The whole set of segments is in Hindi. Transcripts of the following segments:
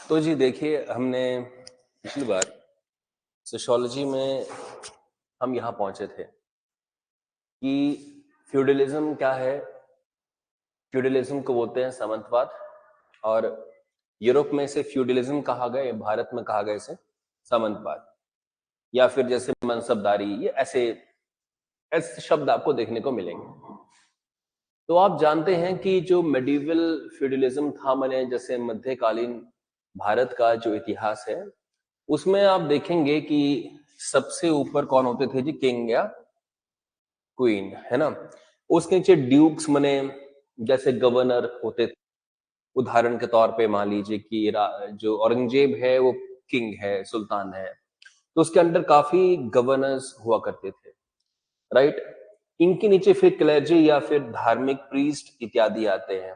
तो जी देखिए, हमने पिछली बार सोशियोलॉजी में हम यहाँ पहुंचे थे कि फ्यूडलिज्म क्या है। फ्यूडलिज्म को बोलते हैं सामंतवाद, और यूरोप में इसे फ्यूडलिज्म कहा गया, भारत में कहा गया इसे सामंतवाद, या फिर जैसे मनसबदारी, ये ऐसे ऐसे शब्द आपको देखने को मिलेंगे। तो आप जानते हैं कि जो मेडिवल फ्यूडलिज्म था, मैंने जैसे मध्यकालीन भारत का जो इतिहास है उसमें आप देखेंगे कि सबसे ऊपर कौन होते थे जी? किंग या क्वीन, है ना। उसके नीचे ड्यूक्स बने, जैसे गवर्नर होते थे। उदाहरण के तौर पे मान लीजिए कि जो औरंगजेब है वो किंग है, सुल्तान है, तो उसके अंडर काफी गवर्नर्स हुआ करते थे, राइट। इनके नीचे फिर क्लर्जी या फिर धार्मिक प्रीस्ट इत्यादि आते हैं,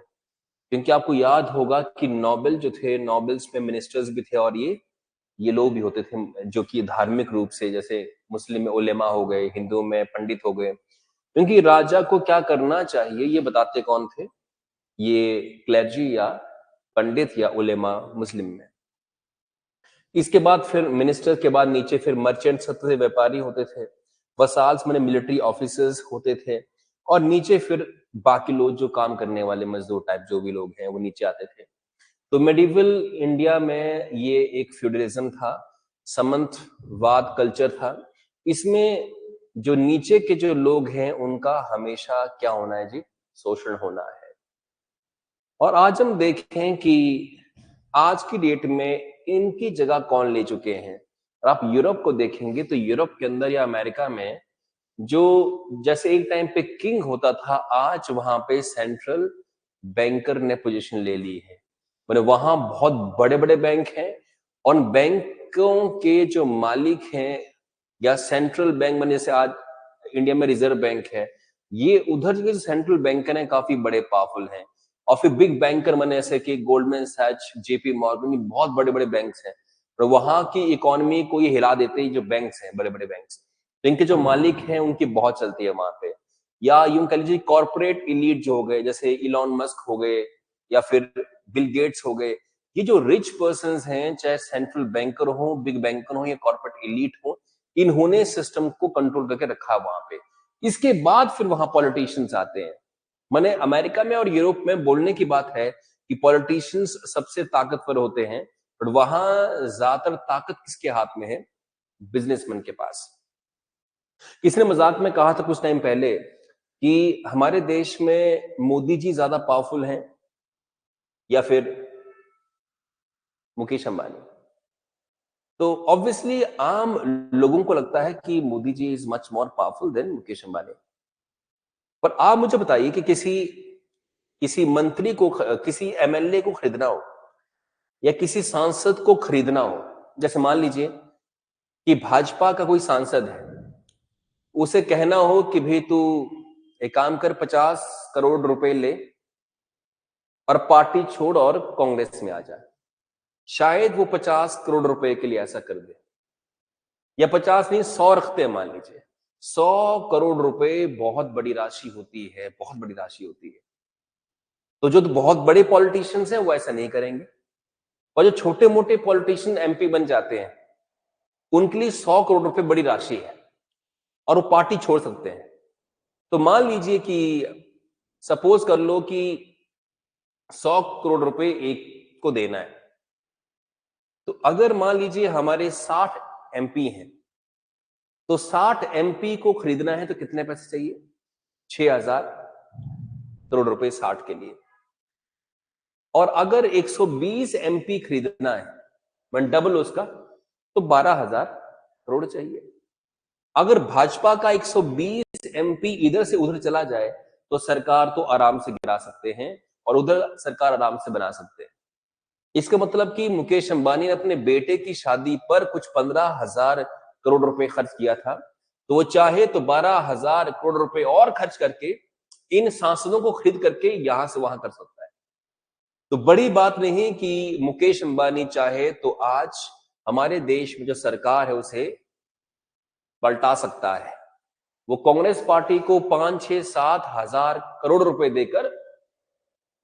क्योंकि आपको याद होगा कि नोबेल जो थे, नोबेल्स में मिनिस्टर्स भी थे, और ये लोग भी होते थे जो कि धार्मिक रूप से, जैसे मुस्लिम में उलेमा हो गए, हिंदू में पंडित हो गए। क्योंकि राजा को क्या करना चाहिए ये बताते कौन थे? ये क्लर्जी या पंडित या उलेमा मुस्लिम में। इसके बाद फिर मिनिस्टर के बाद नीचे फिर मर्चेंट, सत्ते व्यापारी होते थे। वसाल्स माने मिलिट्री ऑफिसर्स होते थे, और नीचे फिर बाकी लोग जो काम करने वाले मजदूर टाइप जो भी लोग हैं वो नीचे आते थे। तो मेडिवल इंडिया में ये एक फ्यूडलिज्म था, सामंतवाद कल्चर था। इसमें जो नीचे के जो लोग हैं उनका हमेशा क्या होना है जी? शोषण होना है। और आज हम देखें कि आज की डेट में इनकी जगह कौन ले चुके हैं। और आप यूरोप को देखेंगे तो यूरोप के अंदर या अमेरिका में जो जैसे एक टाइम पे किंग होता था, आज वहां पे सेंट्रल बैंकर ने पोजीशन ले ली है। मैंने वहां बहुत बड़े बड़े बैंक हैं, और बैंकों के जो मालिक हैं, या सेंट्रल बैंक मैंने जैसे आज इंडिया में रिजर्व बैंक है, ये उधर के जो सेंट्रल बैंकर हैं काफी बड़े पावरफुल हैं। और फिर बिग बैंकर मैंने जैसे कि गोल्डमैन सैच, जेपी मॉर्गन, बहुत बड़े बड़े बैंक्स हैं, और वहां की इकोनॉमी को ये हिला देते हैं जो बैंक्स हैं, बड़े बड़े बैंक्स। तो इनके जो मालिक हैं उनकी बहुत चलती है वहां पे। या यूं कह लीजिए कॉर्पोरेट इलीट जो हो गए, जैसे इलॉन मस्क हो गए, या फिर बिल गेट्स हो गए, ये जो रिच पर्संस हैं, चाहे सेंट्रल बैंकर हो, बिग बैंकर हो, या कॉर्पोरेट इलीट हो, इन्होंने सिस्टम को कंट्रोल करके रखा वहां पे। इसके बाद फिर वहां पॉलिटिशियंस आते हैं। माने अमेरिका में और यूरोप में बोलने की बात है कि पॉलिटिशियंस सबसे ताकतवर होते हैं, बट वहां ज्यादातर ताकत किसके हाथ में है? बिजनेसमैन के पास। किसने मजाक में कहा था कुछ टाइम पहले कि हमारे देश में मोदी जी ज्यादा पावरफुल हैं या फिर मुकेश अंबानी? तो ऑब्वियसली आम लोगों को लगता है कि Modi ji is much more powerful than Mukesh Ambani. पर आप मुझे बताइए कि किसी किसी मंत्री को, किसी एमएलए को खरीदना हो, या किसी सांसद को खरीदना हो, जैसे मान लीजिए कि भाजपा का कोई सांसद है, उसे कहना हो कि भाई तू एक काम कर, 50 करोड़ रुपए ले और पार्टी छोड़ और कांग्रेस में आ जा, शायद वो 50 करोड़ रुपए के लिए ऐसा कर दे। या 50 नहीं, 100 रखते हैं मान लीजिए। 100 करोड़ रुपए बहुत बड़ी राशि होती है, बहुत बड़ी राशि होती है। तो जो बहुत बड़े पॉलिटिशियंस हैं वो ऐसा नहीं करेंगे, और जो छोटे मोटे पॉलिटिशियन एमपी बन जाते हैं उनके लिए 100 करोड़ रुपए बड़ी राशि है, और वो पार्टी छोड़ सकते हैं। तो मान लीजिए कि सपोज कर लो कि 100 करोड़ रुपए एक को देना है, तो अगर मान लीजिए हमारे 60 एमपी हैं, तो 60 एमपी को खरीदना है तो कितने पैसे चाहिए? 6000 करोड़ रुपए 60 के लिए। और अगर 120 एमपी खरीदना है, मैं डबल उसका, तो 12,000 करोड़ चाहिए। अगर भाजपा का 120 एमपी इधर से उधर चला जाए तो सरकार तो आराम से गिरा सकते हैं, और उधर सरकार आराम से बना सकते हैं। इसका मतलब कि मुकेश अंबानी ने अपने बेटे की शादी पर कुछ 15,000 करोड़ रुपए खर्च किया था, तो वो चाहे तो 12,000 करोड़ रुपए और खर्च करके इन सांसदों को खरीद करके यहां से वहां कर सकता है। तो बड़ी बात नहीं कि मुकेश अंबानी चाहे तो आज हमारे देश में जो सरकार है उसे पलटा सकता है। वो कांग्रेस पार्टी को 5, 6, 7 हजार करोड़ रुपए देकर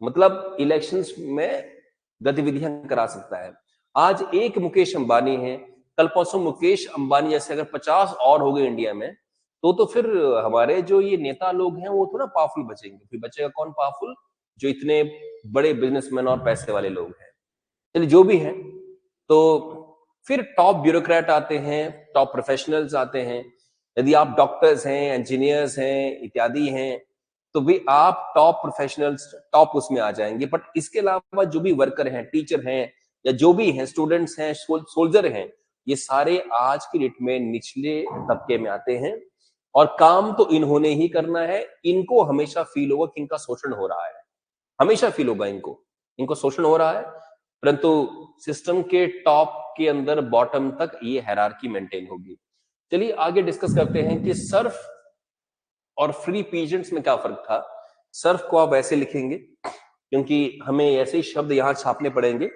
मतलब इलेक्शंस में गतिविधियां करा सकता है। आज एक मुकेश अंबानी है, कल परसों मुकेश अंबानी जैसे अगर 50 और हो गए इंडिया में, तो फिर हमारे जो ये नेता लोग हैं वो थोड़ा पावरफुल बचेंगे। फिर बचेगा कौन पावरफुल? जो इतने बड़े बिजनेसमैन और पैसे वाले लोग हैं। चलिए जो भी है, तो फिर टॉप ब्यूरोक्रेट आते हैं, टॉप प्रोफेशनल्स आते हैं। यदि आप डॉक्टर्स हैं, इंजीनियर्स हैं, इत्यादि हैं, तो भी आप टॉप प्रोफेशनल्स, टॉप उसमें आ जाएंगे। बट इसके अलावा जो भी वर्कर हैं, टीचर हैं, या जो भी हैं, स्टूडेंट्स हैं, सोल्जर हैं, ये सारे आज की डेट में निचले तबके में आते हैं। और काम तो इन्होंने ही करना है। इनको हमेशा फील होगा कि इनका शोषण हो रहा है, हमेशा फील होगा इनको शोषण हो रहा है। परंतु सिस्टम के टॉप के अंदर बॉटम तक ये हायरार्की मेंटेन होगी। चलिए आगे डिस्कस करते हैं कि सर्फ और फ्री पीजेंट्स में क्या फर्क था। सर्फ को आप ऐसे लिखेंगे क्योंकि हमें ऐसे ही शब्द यहां छापने पड़ेंगे।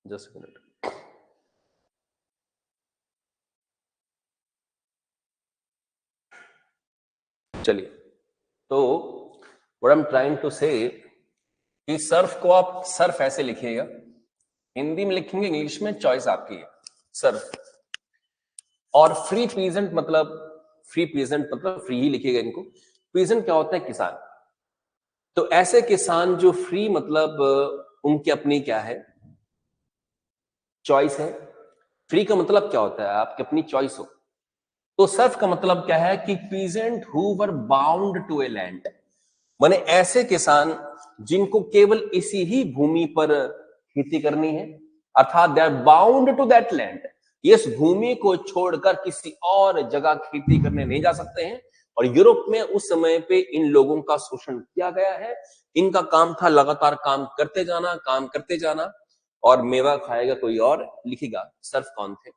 Just minute. चलिए, तो what I am trying to say कि सर्फ को आप सर्फ ऐसे लिखिएगा, हिंदी में लिखेंगे, इंग्लिश में चॉइस आपकी है, सर्फ। और फ्री पीजेंट मतलब फ्री ही लिखिएगा इनको। पीजेंट क्या होता है? किसान। तो ऐसे किसान जो फ्री मतलब उनकी अपनी क्या है? चॉइस है। फ्री का मतलब क्या होता है? आपकी अपनी चॉइस हो। तो सर्फ का मतलब क्या है कि peasant who were bound to a land, माने ऐसे किसान जिनको केवल इसी ही भूमि पर खेती करनी है, अर्थात they are bound to that land. इस भूमि को छोड़कर किसी और जगह खेती करने नहीं जा सकते हैं। और यूरोप में उस समय पे इन लोगों का शोषण किया गया है। इनका काम था लगातार काम करते जाना, काम करते जाना, और मेवा खाएगा कोई और लिखेगा। सर्फ कौन थे?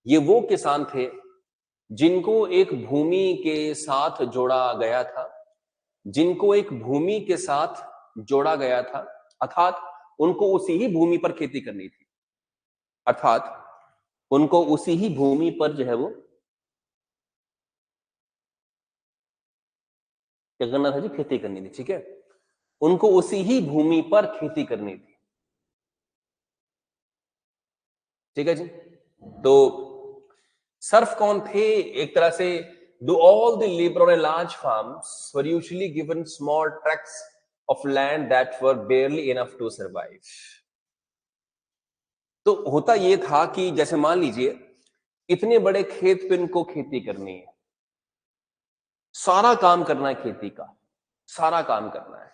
ये वो किसान थे जिनको एक भूमि के साथ जोड़ा गया था, जिनको एक भूमि के साथ जोड़ा गया था, अर्थात उनको उसी ही भूमि पर खेती करनी थी, अर्थात उनको उसी ही भूमि पर जो है वो क्या करना था जी? खेती करनी थी। ठीक है, उनको उसी ही भूमि पर खेती करनी थी। ठीक है जी। तो सर्फ कौन थे? एक तरह से do all the labor on a large farms were usually given small tracts of land that were barely enough to survive। तो होता ये था कि जैसे मान लीजिए इतने बड़े खेत पे इनको खेती करनी है, सारा काम करना है खेती का, सारा काम करना है,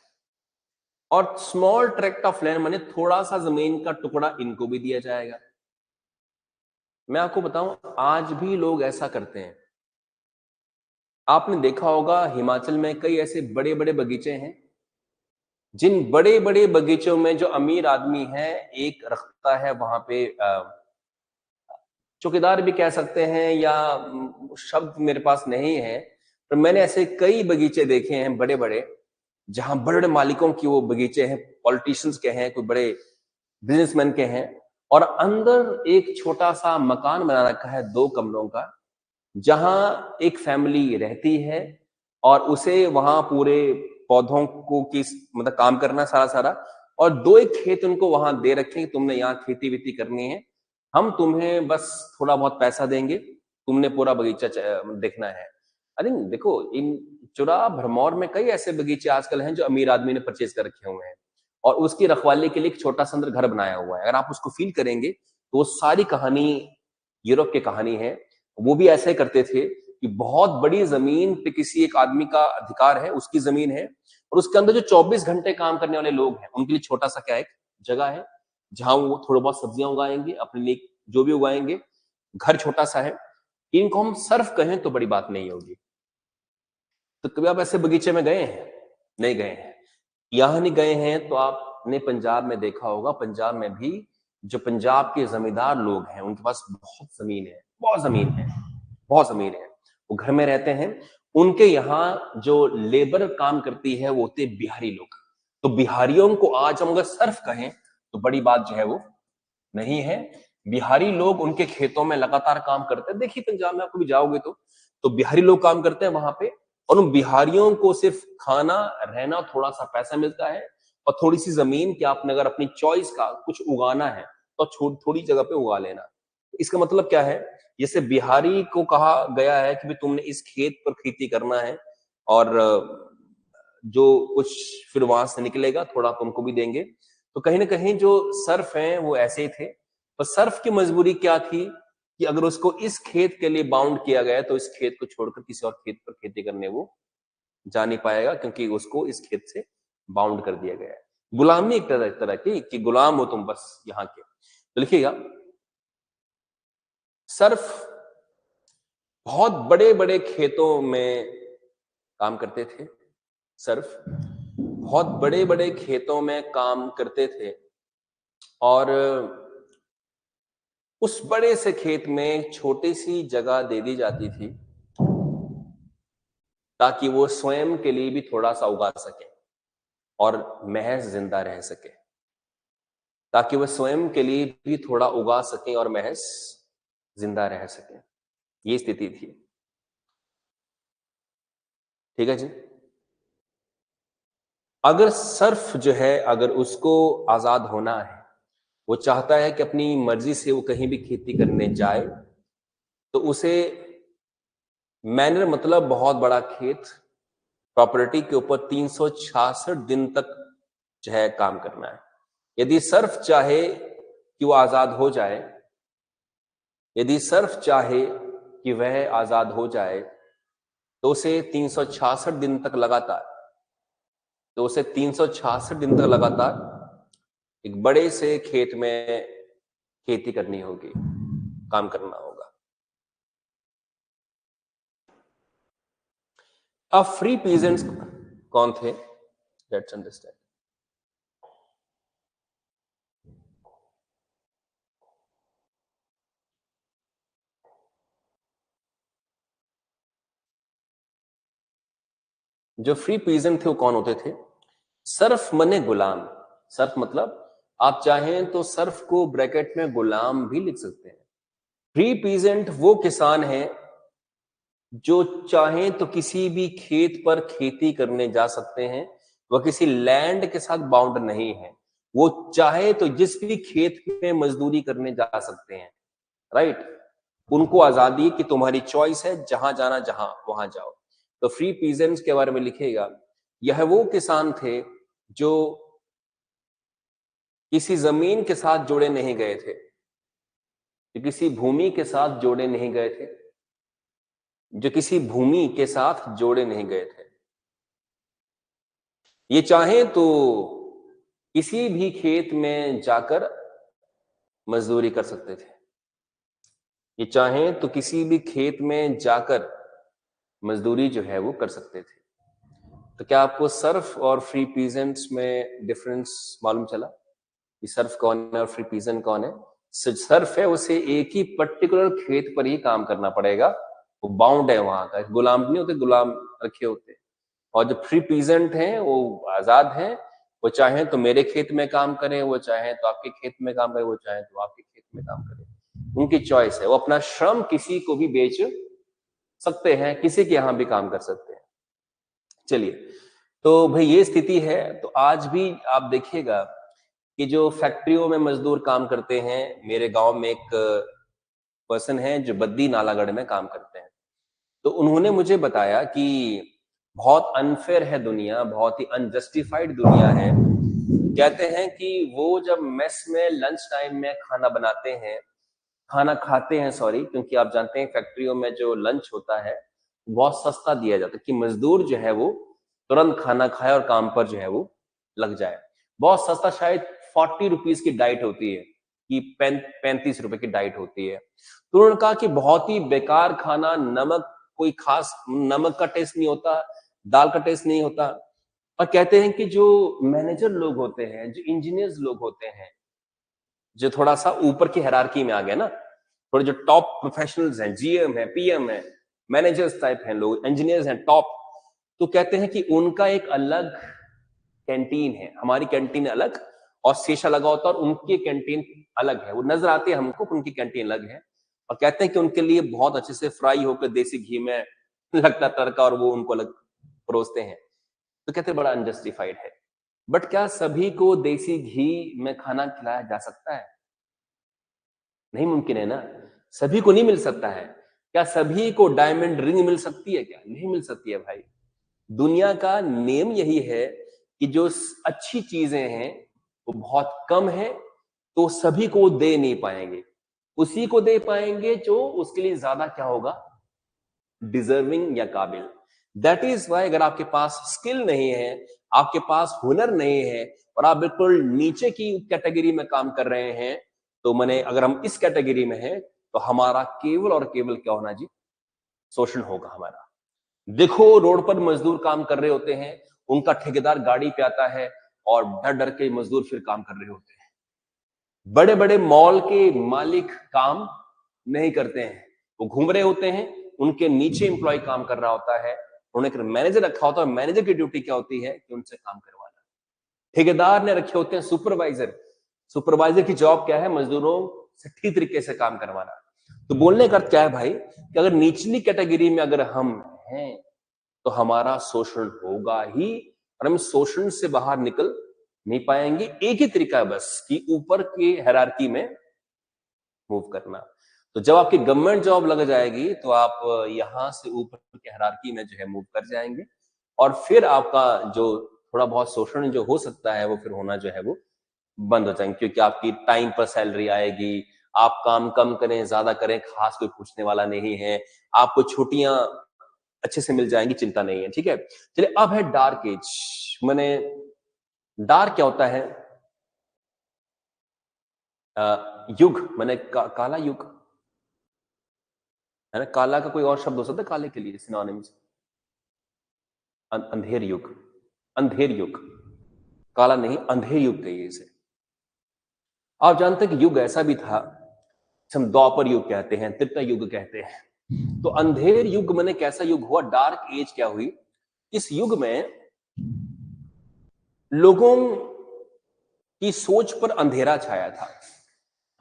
और स्मॉल ट्रैक्ट ऑफ लैंड माने थोड़ा सा जमीन का टुकड़ा इनको भी दिया जाएगा। मैं आपको बताऊं, आज भी लोग ऐसा करते हैं। आपने देखा होगा हिमाचल में कई ऐसे बड़े बड़े बगीचे हैं, जिन बड़े बड़े बगीचों में जो अमीर आदमी है एक रखता है वहां पे चौकीदार भी कह सकते हैं, या शब्द मेरे पास नहीं है, पर मैंने ऐसे कई बगीचे देखे हैं बड़े बड़े, जहां बड़े बड़े मालिकों की वो बगीचे हैं, पॉलिटिशियंस के हैं, कोई बड़े बिजनेसमैन के हैं, और अंदर एक छोटा सा मकान बना रखा है 2 कमरों का, जहां एक फैमिली रहती है, और उसे वहां पूरे पौधों को की मतलब काम करना सारा सारा, और 2 एक खेत उनको वहां दे रखे हैं, तुमने यहाँ खेती वेती करनी है, हम तुम्हें बस थोड़ा बहुत पैसा देंगे, तुमने पूरा बगीचा देखना है। अरे देखो, इन चुरा भरमौर में कई ऐसे बगीचे आजकल हैं जो अमीर आदमी ने परचेज कर रखे हुए हैं, और उसकी रखवाली के लिए एक छोटा सा अंदर घर बनाया हुआ है। अगर आप उसको फील करेंगे तो वो सारी कहानी यूरोप की कहानी है। वो भी ऐसे करते थे कि बहुत बड़ी जमीन पे किसी एक आदमी का अधिकार है, उसकी जमीन है, और उसके अंदर जो 24 घंटे काम करने वाले लोग हैं उनके लिए छोटा सा क्या एक जगह है, जहां वो थोड़ा बहुत सब्जियां उगाएंगे अपने लिए, जो भी उगाएंगे, घर छोटा सा है। इनको हम सर्फ कहें तो बड़ी बात नहीं होगी। तो कभी आप ऐसे बगीचे में गए हैं? नहीं गए हैं। यहां नहीं गए हैं तो आपने पंजाब में देखा होगा, पंजाब में भी जो पंजाब के जमींदार लोग हैं उनके पास बहुत जमीन है, बहुत जमीन है, बहुत जमीन है, वो घर में रहते हैं। उनके यहाँ जो लेबर काम करती है वो होते बिहारी लोग। तो बिहारियों को आज हम अगर सर्फ कहें तो बड़ी बात जो है वो नहीं है। बिहारी लोग उनके खेतों में लगातार काम करते हैं। देखिए पंजाब में आप कभी जाओगे तो बिहारी लोग काम करते हैं वहां पे, और उन बिहारियों को सिर्फ खाना, रहना, थोड़ा सा पैसा मिलता है और थोड़ी सी जमीन कि आपने अगर अपनी चॉइस का कुछ उगाना है तो थोड़ी जगह पे उगा लेना। इसका मतलब क्या है, जैसे बिहारी को कहा गया है कि भाई तुमने इस खेत पर खेती करना है और जो कुछ फिर वहां से निकलेगा थोड़ा तुमको भी देंगे। तो कहीं ना कहीं जो सर्फ हैं वो ऐसे ही थे। पर सर्फ की मजबूरी क्या थी कि अगर उसको इस खेत के लिए बाउंड किया गया तो इस खेत को छोड़कर किसी और खेत पर खेती करने वो जा नहीं पाएगा, क्योंकि उसको इस खेत से बाउंड कर दिया गया है। गुलामी एक तरह की कि गुलाम हो तुम बस यहाँ के। तो लिखिएगा, सर्फ बहुत बड़े बड़े खेतों में काम करते थे। सर्फ बहुत बड़े बड़े खेतों में काम करते थे और उस बड़े से खेत में छोटी सी जगह दे दी जाती थी ताकि वो स्वयं के लिए भी थोड़ा सा उगा सके और महज जिंदा रह सके, ताकि वह स्वयं के लिए भी थोड़ा उगा सके और महज जिंदा रह सके। ये स्थिति थी। ठीक है जी। अगर सर्फ जो है, अगर उसको आजाद होना है, वो चाहता है कि अपनी मर्जी से वो कहीं भी खेती करने जाए, तो उसे मैनर मतलब बहुत बड़ा खेत, प्रॉपर्टी के ऊपर 366 दिन तक जो है काम करना है। यदि सर्फ चाहे कि वो आजाद हो जाए, यदि सर्फ चाहे कि वह आजाद हो जाए, तो उसे 366 दिन तक लगातार, तो उसे 366 दिन तक लगातार एक बड़े से खेत में खेती करनी होगी, काम करना होगा। अब फ्री पीजेंट्स कौन थे? Let's understand. जो फ्री पीजेंट थे वो कौन होते थे? सर्फ मने गुलाम। सर्फ मतलब आप चाहें तो सर्फ को ब्रैकेट में गुलाम भी लिख सकते हैं। फ्री पीजेंट वो किसान हैं जो चाहें तो किसी भी खेत पर खेती करने जा सकते हैं। वह किसी लैंड के साथ बाउंड नहीं है। वो चाहे तो जिस भी खेत में मजदूरी करने जा सकते हैं। राइट। उनको आजादी कि तुम्हारी चॉइस है, जहां जाना जहां वहां जाओ। तो फ्री पीजेंट्स के बारे में लिखेगा, यह वो किसान थे जो किसी जमीन के साथ जोड़े नहीं गए थे, जो किसी भूमि के साथ जोड़े नहीं गए थे, जो किसी भूमि के साथ जोड़े नहीं गए थे। ये चाहे तो किसी भी खेत में जाकर मजदूरी कर सकते थे। ये चाहे तो किसी भी खेत में जाकर मजदूरी जो है वो कर सकते थे। तो क्या आपको सर्फ और फ्री पीजेंट्स में डिफरेंस मालूम चला कि सर्फ कौन है और फ्री पीजेंट कौन है? सर्फ है उसे एक ही पर्टिकुलर खेत पर ही काम करना पड़ेगा, वो बाउंड है वहां का, गुलाम नहीं होते, गुलाम रखे होते। और जो फ्री पीजेंट हैं वो आजाद हैं, वो चाहे तो मेरे खेत में काम करें, वो चाहे तो आपके खेत में काम करें, वो चाहे तो आपके खेत में काम करें, उनकी चॉइस है। वो अपना श्रम किसी को भी बेच सकते हैं, किसी के यहां भी काम कर सकते हैं। चलिए, तो भाई ये स्थिति है। तो आज भी आप देखिएगा कि जो फैक्ट्रियों में मजदूर काम करते हैं, मेरे गांव में एक पर्सन है जो बद्दी नालागढ़ में काम करते हैं, तो उन्होंने मुझे बताया कि बहुत अनफेयर है दुनिया, बहुत ही अनजस्टिफाइड दुनिया है। कहते हैं कि वो जब मेस में लंच टाइम में खाना बनाते हैं, खाना खाते हैं, सॉरी, क्योंकि आप जानते हैं फैक्ट्रियों में जो लंच होता है बहुत सस्ता दिया जाता है कि मजदूर जो है वो तुरंत खाना खाए और काम पर जो है वो लग जाए। बहुत सस्ता, शायद 40 रुपीज की डाइट होती है कि 35 रुपए की डाइट होती है। तो उन्होंने कहा कि बहुत ही बेकार खाना, नमक, कोई खास नमक का टेस्ट नहीं होता, दाल का टेस्ट नहीं होता। और कहते हैं कि जो मैनेजर लोग होते हैं, जो इंजीनियर्स लोग होते हैं, जो थोड़ा सा ऊपर की हायरार्की में आ गए ना, थोड़े जो टॉप प्रोफेशनल्स हैं, जीएम है, पीएम है, मैनेजर्स टाइप हैं लोग, इंजीनियर्स हैं टॉप, तो कहते हैं कि उनका एक अलग कैंटीन है, हमारी कैंटीन अलग, और शीशा लगा होता है और उनकी कैंटीन अलग है। वो नजर आती है हमको, उनकी कैंटीन अलग है, और कहते हैं कि उनके लिए बहुत अच्छे से फ्राई होकर देसी घी में लगता तड़का और वो उनको अलग परोसते हैं। तो कहते हैं बड़ा अनजस्टिफाइड है। बट क्या सभी को देसी घी में खाना खिलाया जा सकता है? नहीं मुमकिन है ना, सभी को नहीं मिल सकता है। क्या सभी को डायमंड रिंग मिल सकती है? क्या नहीं मिल सकती है भाई। दुनिया का नियम यही है कि जो अच्छी चीजें हैं वो बहुत कम है, तो सभी को दे नहीं पाएंगे, उसी को दे पाएंगे जो उसके लिए ज्यादा क्या होगा, डिजर्विंग या काबिल। दैट इज वाई अगर आपके पास स्किल नहीं है, आपके पास हुनर नहीं है, और आप बिल्कुल नीचे की कैटेगरी में काम कर रहे हैं, तो मैंने अगर हम इस कैटेगरी में हैं तो हमारा केवल और केवल क्या होना जी, शोषण होगा हमारा। देखो रोड पर मजदूर काम कर रहे होते हैं, उनका ठेकेदार गाड़ी पे आता है और डर डर के मजदूर फिर काम कर रहे होते हैं। बड़े बड़े मॉल के मालिक काम नहीं करते हैं, वो घूम रहे होते हैं, उनके नीचे एम्प्लॉय काम कर रहा होता है, उन्हें एक मैनेजर रखा होता है, मैनेजर की ड्यूटी क्या होती है कि उनसे काम करवाना। ठेकेदार ने रखे होते हैं सुपरवाइजर, सुपरवाइजर की जॉब क्या है, मजदूरों से ठीक तरीके से काम करवाना। तो बोलने का अर्थ क्या है भाई, कि अगर निचली कैटेगरी में अगर हम हैं तो हमारा शोषण होगा ही, और हम शोषण से बाहर निकल नहीं पाएंगे। एक ही तरीका है बस कि ऊपर के हायरार्की में मूव करना। तो जब आपकी गवर्नमेंट जॉब लग जाएगी तो आप यहां से ऊपर के हायरार्की में जो है मूव कर जाएंगे, और फिर आपका जो थोड़ा बहुत शोषण जो हो सकता है वो फिर होना जो है वो बंद हो जाएंगे, क्योंकि आपकी टाइम पर सैलरी आएगी, आप काम कम करें ज्यादा करें खास कोई पूछने वाला नहीं है, आपको छुट्टियां अच्छे से मिल जाएंगी, चिंता नहीं है। ठीक है, चलिए अब है डार्क एज। मैंने डार्क क्या होता है, युग मैंने काला युग है ना, काला का कोई और शब्द हो सकता है काले के लिए सिनोनिम्स? अंधेर युग, अंधेर युग, काला नहीं अंधेर युग कहिए इसे। आप जानते हैं कि युग ऐसा भी था, हम द्वापर युग कहते हैं, त्रेता युग कहते हैं। तो अंधेर युग मैंने कैसा युग हुआ, डार्क एज क्या हुई, इस युग में लोगों की सोच पर अंधेरा छाया था।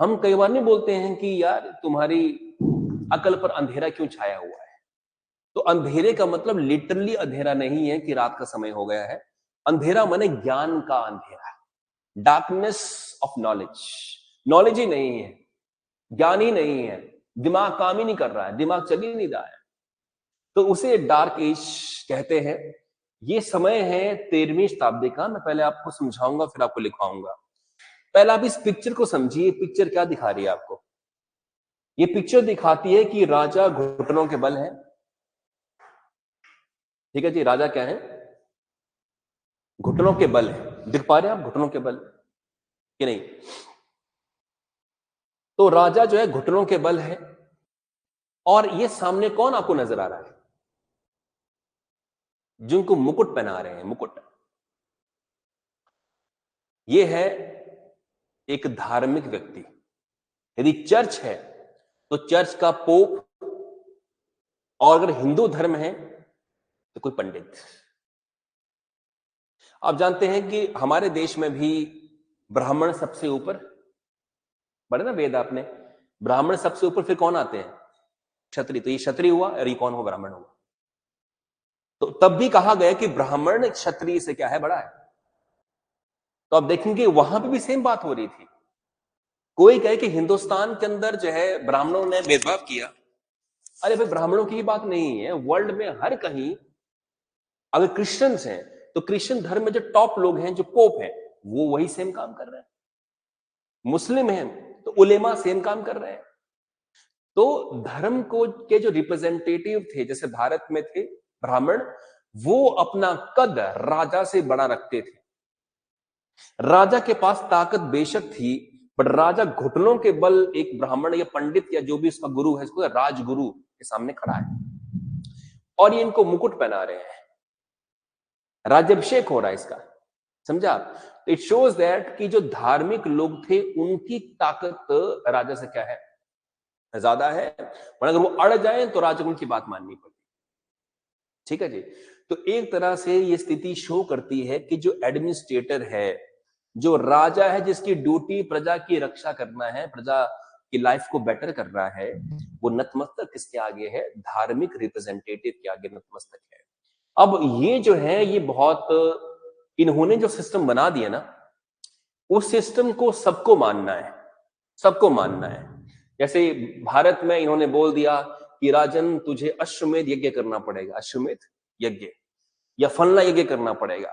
हम कई बार नहीं बोलते हैं कि यार तुम्हारी अकल पर अंधेरा क्यों छाया हुआ है? तो अंधेरे का मतलब लिटरली अंधेरा नहीं है कि रात का समय हो गया है, अंधेरा माने ज्ञान का अंधेरा, डार्कनेस ऑफ नॉलेज। नॉलेज ही नहीं है, ज्ञान ही नहीं है, दिमाग काम ही नहीं कर रहा है, दिमाग चल ही नहीं रहा है, तो उसे डार्क एज कहते हैं। ये समय है 13वीं शताब्दी का। मैं पहले आपको समझाऊंगा फिर आपको लिखवाऊंगा। पहले आप इस पिक्चर को समझिए, पिक्चर क्या दिखा रही है आपको? ये पिक्चर दिखाती है कि राजा घुटनों के बल है। ठीक है जी, राजा क्या है, घुटनों के बल है। दिख पा रहे हैं आप घुटनों के बल कि नहीं? तो राजा जो है घुटनों के बल है, और ये सामने कौन आपको नजर आ रहा है? जिनको मुकुट पहना रहे हैं, मुकुट। ये है एक धार्मिक व्यक्ति। यदि चर्च है तो चर्च का पोप, और अगर हिंदू धर्म है तो कोई पंडित। आप जानते हैं कि हमारे देश में भी ब्राह्मण सबसे ऊपर, पढ़े ना वेद आपने, ब्राह्मण सबसे ऊपर, फिर कौन आते हैं? क्षत्रिय। तो ये क्षत्रिय हुआ और ये कौन हुआ? ब्राह्मण हुआ। तो तब भी कहा गया कि ब्राह्मण क्षत्रिय से क्या है, बड़ा है। तो आप देखेंगे वहां पे भी सेम बात हो रही थी। कोई कहे कि हिंदुस्तान के अंदर जो है ब्राह्मणों ने भेदभाव किया, अरे भाई ब्राह्मणों की ही बात नहीं है, वर्ल्ड में हर कहीं। अगर क्रिश्चियंस हैं तो क्रिश्चियन धर्म में जो टॉप लोग हैं, जो पोप हैं, वो वही सेम काम कर रहे हैं। मुस्लिम हैं तो उलेमा सेम काम कर रहे हैं। तो धर्म को के जो रिप्रेजेंटेटिव थे, जैसे भारत में थे ब्राह्मण, वो अपना कद राजा से बड़ा रखते थे। राजा के पास ताकत बेशक थी, बट राजा घुटनों के बल एक ब्राह्मण या पंडित या जो भी उसका गुरु है, उसको राजगुरु के सामने खड़ा है, और ये इनको मुकुट पहना रहे हैं, राज्यभिषेक हो रहा है इसका। समझा आप? तो इट शोज दैट कि जो धार्मिक लोग थे उनकी ताकत राजा से क्या है, ज्यादा है, और अगर वो अड़ जाए तो राजा को उनकी बात माननी पड़ेगी। ठीक है जी। तो एक तरह से ये स्थिति शो करती है कि जो एडमिनिस्ट्रेटर है, जो राजा है, जिसकी ड्यूटी प्रजा की रक्षा करना है, प्रजा की लाइफ को बेटर करना है, वो नतमस्तक किसके आगे है? धार्मिक रिप्रेजेंटेटिव के आगे नतमस्तक है। अब ये जो है, ये बहुत, इन्होंने जो सिस्टम बना दिया ना, उस सिस्टम को सबको मानना है, सबको मानना है। जैसे भारत में इन्होंने बोल दिया कि राजन तुझे अश्वमेध यज्ञ करना पड़ेगा, अश्वमेध यज्ञ, या फलना यज्ञ करना पड़ेगा,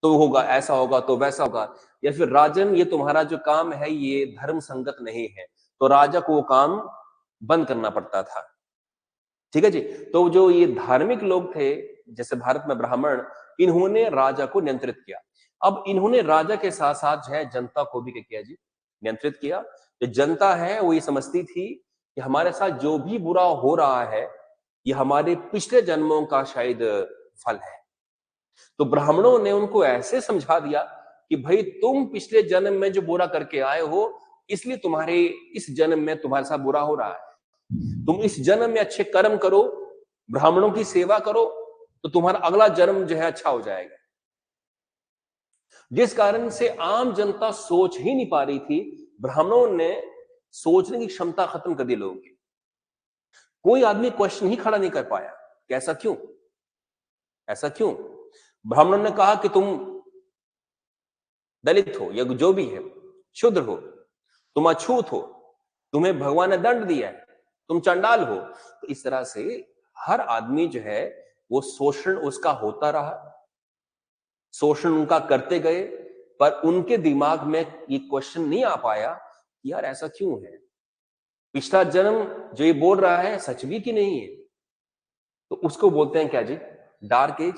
तो होगा, ऐसा होगा तो वैसा होगा। या फिर राजन ये तुम्हारा जो काम है ये धर्म संगत नहीं है, तो राजा को वो काम बंद करना पड़ता था। ठीक है जी। तो जो ये धार्मिक लोग थे, जैसे भारत में ब्राह्मण, इन्होंने राजा को नियंत्रित किया। अब इन्होंने राजा के साथ साथ जो है जनता को भी क्या किया जी? नियंत्रित किया। जो जनता है वो ये समझती थी कि हमारे साथ जो भी बुरा हो रहा है ये हमारे पिछले जन्मों का शायद फल है। तो ब्राह्मणों ने उनको ऐसे समझा दिया कि भाई तुम पिछले जन्म में जो बुरा करके आए हो, इसलिए तुम्हारे इस जन्म में तुम्हारे साथ बुरा हो रहा है। तुम इस जन्म में अच्छे कर्म करो, ब्राह्मणों की सेवा करो, तो तुम्हारा अगला जन्म जो है अच्छा हो जाएगा। जिस कारण से आम जनता सोच ही नहीं पा रही थी, ब्राह्मणों ने सोचने की क्षमता खत्म कर दी लोगों की। कोई आदमी क्वेश्चन ही खड़ा नहीं कर पाया कि ऐसा क्यों, ऐसा क्यों? ब्राह्मणों ने कहा कि तुम दलित हो या जो भी है, शूद्र हो, तुम अछूत हो, तुम्हें भगवान ने दंड दिया है, तुम चंडाल हो। तो इस तरह से हर आदमी जो है वो शोषण उसका होता रहा, शोषण उनका करते गए, पर उनके दिमाग में ये क्वेश्चन नहीं आ पाया कि यार ऐसा क्यों है, पिछला जन्म जो ये बोल रहा है सच भी कि नहीं है। तो उसको बोलते हैं क्या जी? डार्क एज,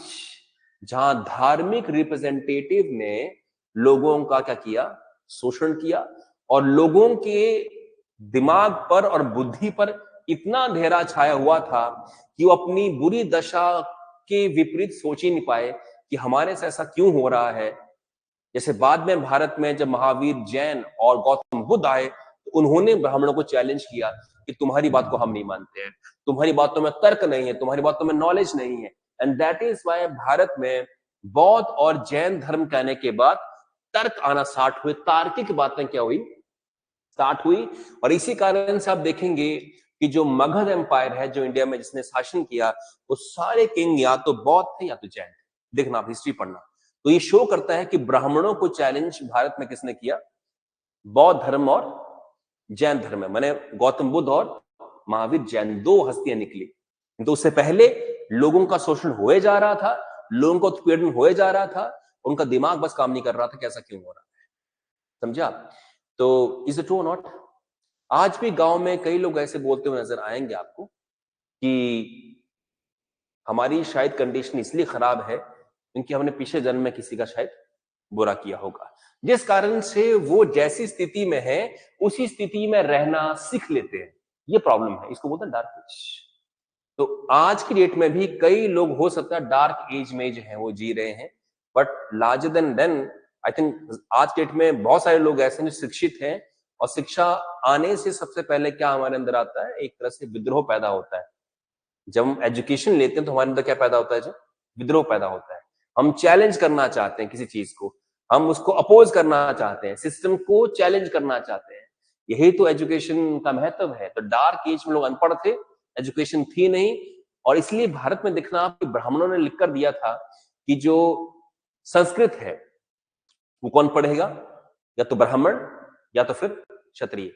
जहां धार्मिक रिप्रेजेंटेटिव ने लोगों का क्या किया? शोषण किया, और लोगों के दिमाग पर और बुद्धि पर इतना अंधेरा छाया हुआ था कि वो अपनी बुरी दशा के विपरीत सोच ही नहीं पाए कि हमारे से ऐसा क्यों हो रहा है। जैसे बाद में भारत में जब महावीर जैन और गौतम बुद्ध आए, तो उन्होंने ब्राह्मणों को चैलेंज किया कि तुम्हारी बात को हम नहीं मानते हैं, तुम्हारी बातों में तर्क नहीं है, तुम्हारी बातों में नॉलेज नहीं है। And that is why Bharat में बौद्ध और जैन धर्म कहने के बाद तर्क आना स्टार्ट हुए, तार्किक बातें क्या हुई? स्टार्ट हुई। और इसी कारण से आप देखेंगे कि जो मगध एम्पायर है, जो इंडिया में जिसने शासन किया, वो सारे किंग या तो बौद्ध थे या तो जैन। देखना, आप हिस्ट्री पढ़ना, तो ये शो करता है कि ब्राह्मणों को चैलेंज भारत में किसने किया? बौद्ध धर्म और जैन धर्म में, मैंने गौतम बुद्ध और महावीर जैन, दो हस्तियां निकली। तो उससे पहले लोगों का शोषण होए जा रहा था, लोगों को उत्पीड़न होए जा रहा था, उनका दिमाग बस काम नहीं कर रहा था कैसा क्यों हो रहा है। समझा? तो इज इट ट्रू नॉट? आज भी गांव में कई लोग ऐसे बोलते हुए नजर आएंगे आपको कि हमारी शायद कंडीशन इसलिए खराब है क्योंकि हमने पिछले जन्म में किसी का शायद बुरा किया होगा, जिस कारण से वो जैसी स्थिति में है उसी स्थिति में रहना सीख लेते हैं। ये प्रॉब्लम है, इसको बोलते हैं डार्क एज। तो आज की डेट में भी कई लोग हो सकता है डार्क एज में जो है वो जी रहे हैं, but larger than I think आज की डेट में बहुत सारे लोग ऐसे हैं जो शिक्षित हैं, और शिक्षा आने से सबसे पहले क्या हमारे अंदर आता है? एक तरह से विद्रोह पैदा होता है। जब हम एजुकेशन लेते हैं तो हमारे अंदर क्या पैदा होता है? जो विद्रोह पैदा होता है। हम चैलेंज करना चाहते हैं किसी चीज को, हम उसको अपोज करना चाहते हैं, सिस्टम को चैलेंज करना चाहते हैं। यही तो एजुकेशन का महत्व है। तो डार्क एज में लोग अनपढ़ थे, एजुकेशन थी नहीं, और इसलिए भारत में देखना आप, ब्राह्मणों ने लिखकर दिया था कि जो संस्कृत है वो कौन पढ़ेगा? या तो ब्राह्मण या तो फिर क्षत्रिय।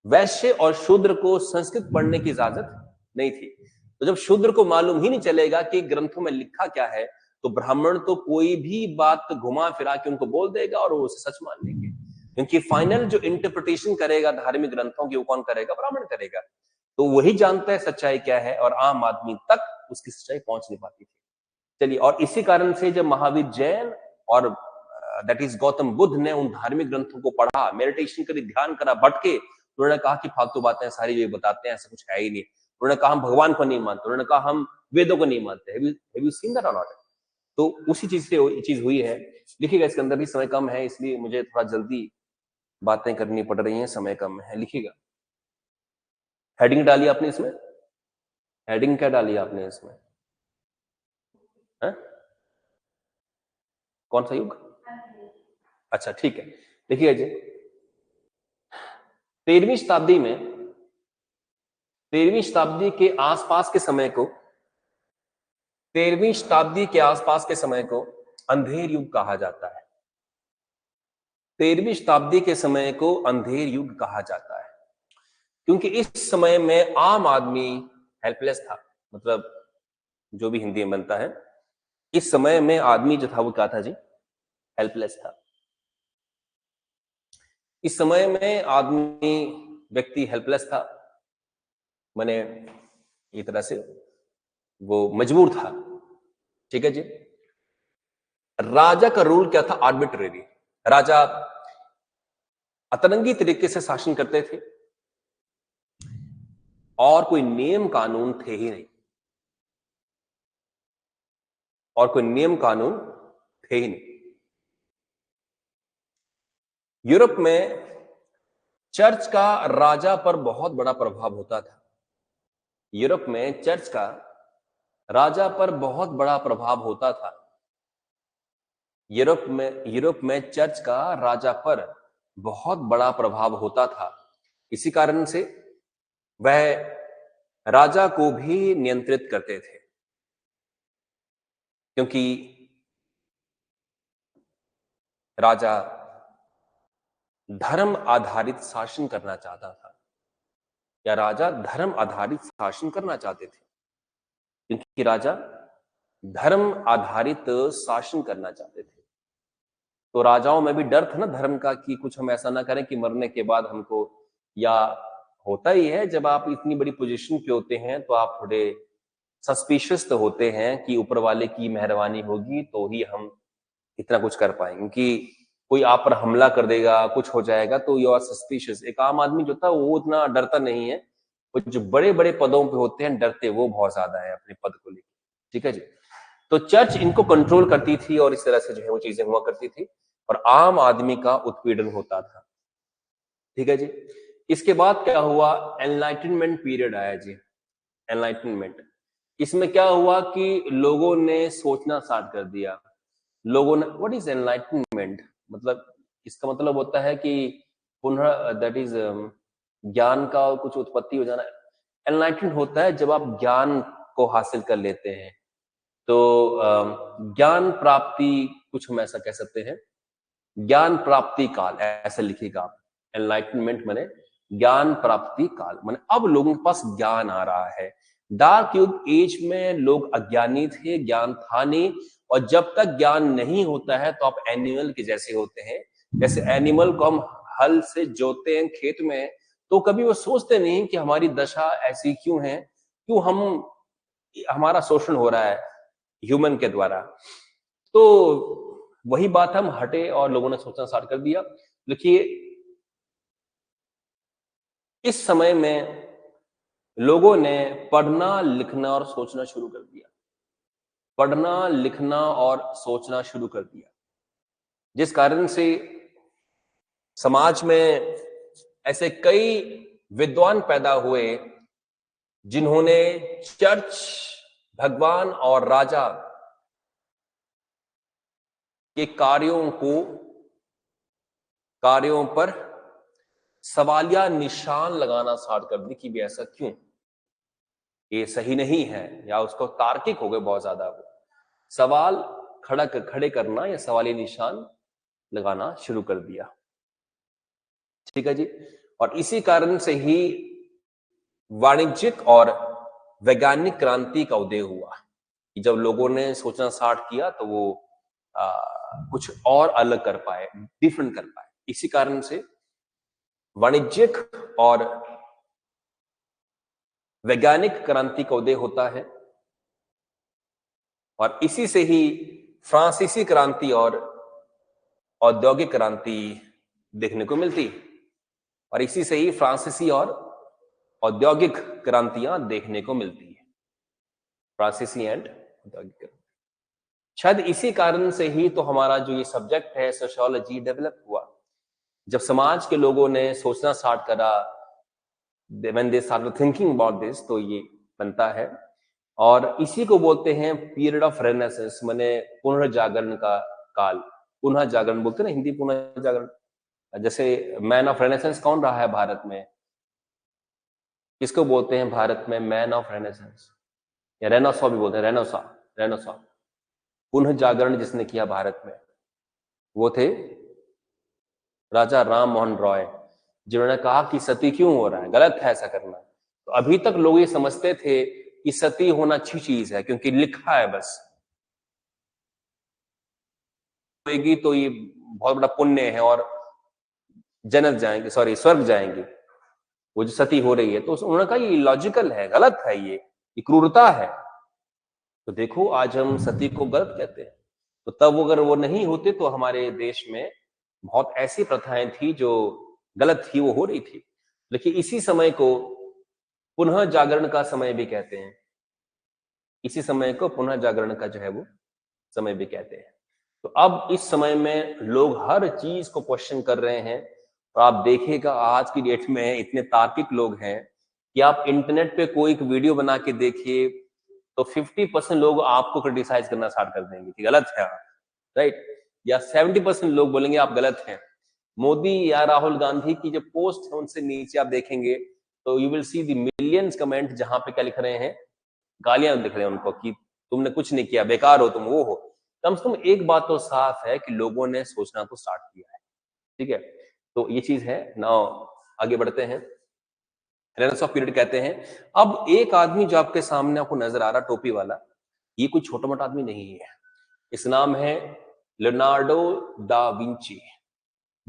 वैश्य और शूद्र को संस्कृत पढ़ने की इजाजत नहीं थी। तो जब शूद्र को मालूम ही नहीं चलेगा कि ग्रंथों में लिखा क्या है, तो ब्राह्मण तो कोई भी बात घुमा फिरा के उनको बोल देगा और वो उसे सच मान लेंगे, क्योंकि फाइनल जो इंटरप्रिटेशन करेगा धार्मिक ग्रंथों की वो कौन करेगा? ब्राह्मण करेगा। तो वही जानता है सच्चाई क्या है, और आम आदमी तक उसकी सच्चाई पहुंच नहीं पाती थी। चलिए, और इसी कारण से जब महावीर जैन और दैट इज गौतम बुद्ध ने उन धार्मिक ग्रंथों को पढ़ा, मेडिटेशन करी, ध्यान करा, भटके, उन्होंने कहा कि फालतू बातें सारी जो बताते हैं ऐसा कुछ है ही नहीं। उन्होंने कहा हम भगवान को नहीं मानते, उन्होंने कहा हम वेदों को नहीं मानते। हैव यू सीन दैट और नॉट? तो उसी चीज से चीज हुई है। लिखिएगा, इसके अंदर भी समय कम है इसलिए मुझे थोड़ा जल्दी बातें करनी पड़ रही हैं, समय कम है, लिखिएगा। हेडिंग डाली आपने इसमें? हेडिंग क्या डाली आपने इसमें? है? कौन सा युग? अच्छा ठीक है, देखिए जी, 13वीं शताब्दी के आसपास के समय को 13वीं शताब्दी के आसपास के समय को अंधेर युग कहा जाता है। 13वीं शताब्दी के समय को अंधेर युग कहा जाता है क्योंकि इस समय में आम आदमी हेल्पलेस था। मतलब जो भी हिंदी में बनता है, इस समय में आदमी जो था वो क्या था जी? हेल्पलेस था। इस समय में आदमी, व्यक्ति हेल्पलेस था, माने एक तरह से वो मजबूर था। ठीक है जी। राजा का रूल क्या था? आर्बिट्रेरी। राजा अतरंगी तरीके से शासन करते थे और कोई नियम कानून थे ही नहीं, और कोई नियम कानून थे ही नहीं। यूरोप में चर्च का राजा पर बहुत बड़ा प्रभाव होता था। यूरोप में चर्च का राजा पर बहुत बड़ा प्रभाव होता था। यूरोप में चर्च का राजा पर बहुत बड़ा प्रभाव होता था। इसी कारण से वह राजा को भी नियंत्रित करते थे, क्योंकि राजा धर्म आधारित शासन करना चाहता था, या राजा धर्म आधारित शासन करना चाहते थे, क्योंकि राजा धर्म आधारित शासन करना चाहते थे। तो राजाओं में भी डर था ना धर्म का, कि कुछ हम ऐसा ना करें कि मरने के बाद हमको, या होता ही है जब आप इतनी बड़ी पोजीशन पे होते हैं तो आप थोड़े सस्पिशियस तो होते हैं कि ऊपर वाले की मेहरबानी होगी तो ही हम इतना कुछ कर पाएंगे, कि कोई आप पर हमला कर देगा, कुछ हो जाएगा तो यू आर सस्पिशियस। एक आम आदमी जो था वो उतना डरता नहीं है, वो जो बड़े बड़े पदों पे होते हैं डरते वो बहुत ज्यादा है अपने पद को लेकर। ठीक है जी। तो चर्च इनको कंट्रोल करती थी और इस तरह से जो है वो चीजें हुआ करती थी, और आम आदमी का उत्पीड़न होता था। ठीक है जी। इसके बाद क्या हुआ? एनलाइटनमेंट पीरियड आया जी। एनलाइटनमेंट, इसमें क्या हुआ कि लोगों ने सोचना स्टार्ट कर दिया। लोगों ने, व्हाट इज एनलाइटनमेंट? मतलब इसका मतलब होता है कि पुनः, दैट इज ज्ञान का कुछ उत्पत्ति हो जाना। एनलाइटन होता है जब आप ज्ञान को हासिल कर लेते हैं, तो ज्ञान प्राप्ति, कुछ हम ऐसा कह सकते हैं, ज्ञान प्राप्ति काल ऐसे लिखिएगा आप। एनलाइटनमेंट माने ज्ञान प्राप्ति काल, माने अब लोगों के पास ज्ञान आ रहा है। डार्क युग एज में लोग अज्ञानी थे, ज्ञान था नहीं, और जब तक ज्ञान नहीं होता है तो आप एनिमल के जैसे होते हैं। जैसे एनिमल को हम हल से जोतते हैं खेत में, तो कभी वो सोचते नहीं कि हमारी दशा ऐसी क्यों है, क्यों हमारा शोषण हो रहा है ह्यूमन के द्वारा। तो वही बात हम हटे और लोगों ने सोचना स्टार्ट कर दिया। देखिए, इस समय में लोगों ने पढ़ना लिखना और सोचना शुरू कर दिया। पढ़ना लिखना और सोचना शुरू कर दिया, जिस कारण से समाज में ऐसे कई विद्वान पैदा हुए जिन्होंने चर्च, भगवान और राजा के कार्यों पर सवालिया निशान लगाना स्टार्ट कर दी कि भी ऐसा क्यों, ये सही नहीं है, या उसको तार्किक हो गए बहुत ज्यादा, वो सवाल खड़े करना या सवालिया निशान लगाना शुरू कर दिया। ठीक है जी। और इसी कारण से ही वाणिज्यिक और वैज्ञानिक क्रांति का उदय हुआ, कि जब लोगों ने सोचना स्टार्ट किया तो वो कुछ और अलग कर पाए, डिफरेंट कर पाए। इसी कारण से वाणिज्यिक और वैज्ञानिक क्रांति का उदय होता है, और इसी से ही फ्रांसीसी क्रांति और औद्योगिक क्रांति देखने को मिलती, और इसी से ही फ्रांसीसी और औद्योगिक क्रांतियां देखने को मिलती है। फ्रांसीसी एंड औद्योगिक क्रांति, शायद इसी कारण से ही तो हमारा जो ये सब्जेक्ट है सोशियोलॉजी डेवलप हुआ। जब समाज के लोगों ने सोचना स्टार्ट करा when they started thinking about this, तो ये बनता है। और इसी को बोलते हैं पीरियड ऑफ रेनेसेंस, माने पुनर्जागरण का काल। पुनः जागरण बोलते हैं ना हिंदी, पुनः जागरण। जैसे मैन ऑफ रेनेसेंस कौन रहा है भारत में? किसको बोलते हैं भारत में मैन ऑफ रेनेसेंस? या रेनेसां भी बोलते हैं, रेनेसां, रेनेसां। पुनः जागरण जिसने किया भारत में वो थे राजा राम मोहन रॉय, जिन्होंने कहा कि सती क्यों हो रहा है, गलत है ऐसा करना। तो अभी तक लोग ये समझते थे कि सती होना अच्छी चीज है क्योंकि लिखा है बस, होगी तो ये बहुत बड़ा पुण्य है और जन्नत जाएंगे, सॉरी स्वर्ग जाएंगे वो जो सती हो रही है। तो उन्होंने कहा ये लॉजिकल है, गलत है, ये क्रूरता है। तो देखो आज हम सती को गलत कहते हैं। तो तब अगर वो नहीं होते तो हमारे देश में बहुत ऐसी प्रथाएं थी जो गलत थी, वो हो रही थी। लेकिन इसी समय को पुनः जागरण का समय भी कहते हैं, इसी समय को पुनः जागरण का जो है वो समय भी कहते हैं। तो अब इस समय में लोग हर चीज को क्वेश्चन कर रहे हैं। और आप देखिएगा आज की डेट में इतने तार्किक लोग हैं कि आप इंटरनेट पे कोई एक वीडियो बना के देखिए तो 50% लोग आपको क्रिटिसाइज करना स्टार्ट कर देंगे कि गलत है आप, राइट? या 70% लोग बोलेंगे आप गलत हैं। मोदी या राहुल गांधी की जो पोस्ट है उनसे नीचे आप देखेंगे तो you will see the millions comment, जहां पे क्या लिख रहे हैं, गालियां लिख रहे हैं उनको कि तुमने कुछ नहीं किया, बेकार हो तुम, वो हो। कम से कम एक बात तो साफ है कि लोगों ने सोचना तो स्टार्ट किया है, ठीक है? तो ये चीज है ना। आगे बढ़ते हैं। रेनेसां पीरियड कहते हैं। अब एक आदमी जो आपके सामने आपको नजर आ रहा टोपी वाला, ये कोई छोटा मोटा आदमी नहीं है। इस नाम है लियोनार्डो दा विंची।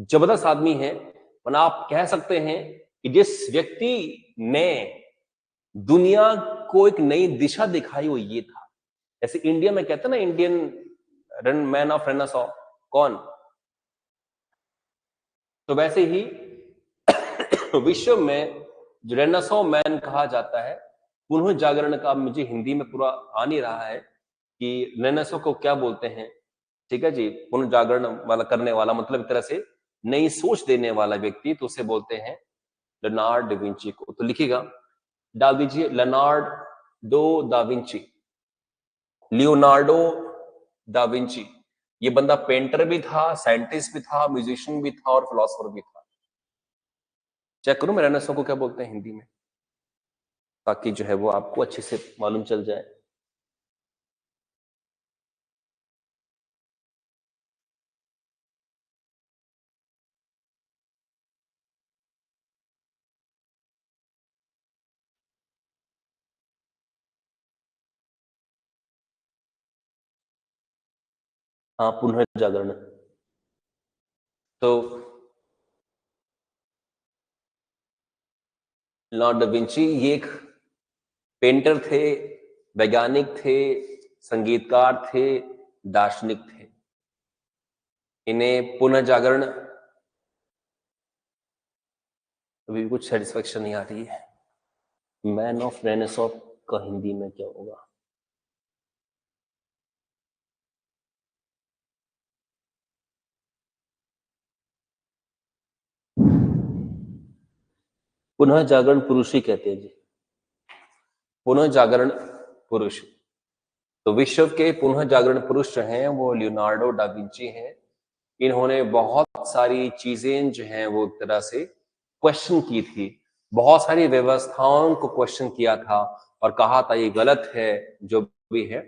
जबरदस्त आदमी है, वरना आप कह सकते हैं कि जिस व्यक्ति ने दुनिया को एक नई दिशा दिखाई वो ये था। जैसे इंडिया में कहते हैं ना इंडियन मैन ऑफ रेनेसां, कौन? तो वैसे ही विश्व में जो रेनेसां मैन कहा जाता है, पुनः जागरण का, मुझे हिंदी में पूरा आ नहीं रहा है कि रेनेसां को क्या बोलते हैं, ठीक है जी? पुनः जागरण वाला करने वाला मतलब एक तरह से नई सोच देने वाला व्यक्ति, तो उसे बोलते हैं लियोनार्डो दा विंची को। तो लिखिएगा, डाल दीजिए Leonardo da Vinci, Leonardo da Vinci. ये बंदा पेंटर भी था, साइंटिस्ट भी था, म्यूजिशियन भी था और फिलोसोफर भी था। चेक करूं मैं रेनेसां को क्या बोलते हैं हिंदी में, ताकि जो है वो आपको अच्छे से मालूम चल जाए। हाँ, पुनः जागरण। तो लियोनार्डो दा विंची ये एक पेंटर थे, वैज्ञानिक थे, संगीतकार थे, दार्शनिक थे। इन्हें पुनः जागरण अभी भी कुछ सेटिस्फेक्शन नहीं आ रही है। मैन ऑफ रेनेसां का हिंदी में क्या होगा? पुनः जागरण पुरुष ही कहते हैं जी, पुनः जागरण पुरुष। तो विश्व के पुनः जागरण पुरुष जो हैं वो लियोनार्डो दा विंची हैं। इन्होंने बहुत सारी चीजें जो हैं वो एक तरह से क्वेश्चन की थी, बहुत सारी व्यवस्थाओं को क्वेश्चन किया था और कहा था ये गलत है जो भी है।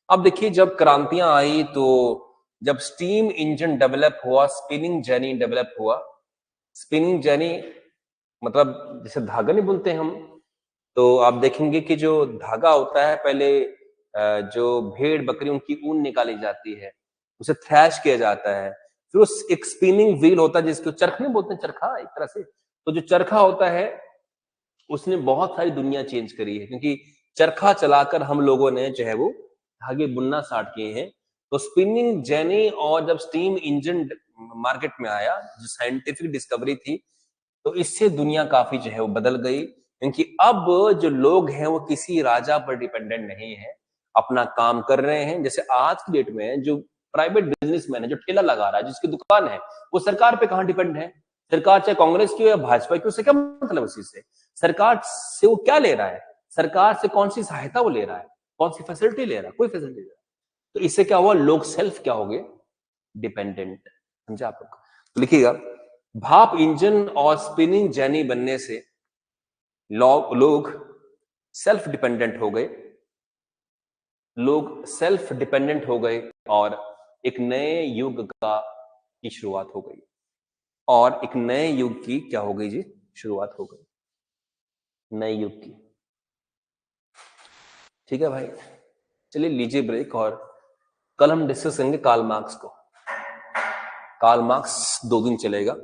अब देखिए जब क्रांतियां आई तो जब स्टीम इंजन डेवलप हुआ, स्पिनिंग जेनी डेवलप हुआ। स्पिनिंग जेनी मतलब जैसे धागा नहीं बुनते हम, तो आप देखेंगे कि जो धागा होता है पहले जो भेड़ बकरी उनकी ऊन निकाली जाती है, उसे थ्रैश किया जाता है, फिर उस एक स्पिनिंग व्हील होता है जिसको चरखा नहीं बोलते, चरखा एक तरह से। तो जो चरखा होता है उसने बहुत सारी दुनिया चेंज करी है, क्योंकि चरखा चलाकर हम लोगों ने जो है वो धागे बुनना स्टार्ट किए हैं। तो स्पिनिंग जेनी और जब स्टीम इंजन मार्केट में आया, जो साइंटिफिक डिस्कवरी थी, तो इससे दुनिया काफी जो है वो बदल गई। क्योंकि अब जो लोग हैं वो किसी राजा पर डिपेंडेंट नहीं है, अपना काम कर रहे हैं। जैसे आज की डेट में जो प्राइवेट बिजनेसमैन है, जो ठेला लगा रहा है, जिसकी दुकान है, वो सरकार पे कहां डिपेंड है? सरकार चाहे कांग्रेस की हो या भाजपा की, उससे क्या मतलब उसी से? सरकार से वो क्या ले रहा है? सरकार से कौन सी सहायता वो ले रहा है? कौन सी फैसिलिटी ले रहा है? कोई फैसिलिटी नहीं। तो इससे क्या हुआ? लोग सेल्फ क्या हो गए? डिपेंडेंट। समझा आप लोग? तो लिखिएगा, भाप इंजन और स्पिनिंग जेनी बनने से लोग सेल्फ डिपेंडेंट हो गए। लोग सेल्फ डिपेंडेंट हो गए और एक नए युग की शुरुआत हो गई। और एक नए युग की क्या हो गई जी? शुरुआत हो गई, नए युग की। ठीक है भाई, चलिए लीजिए ब्रेक, और कल हम डिस्कस करेंगे कार्ल मार्क्स को। कार्ल मार्क्स 2 दिन चलेगा।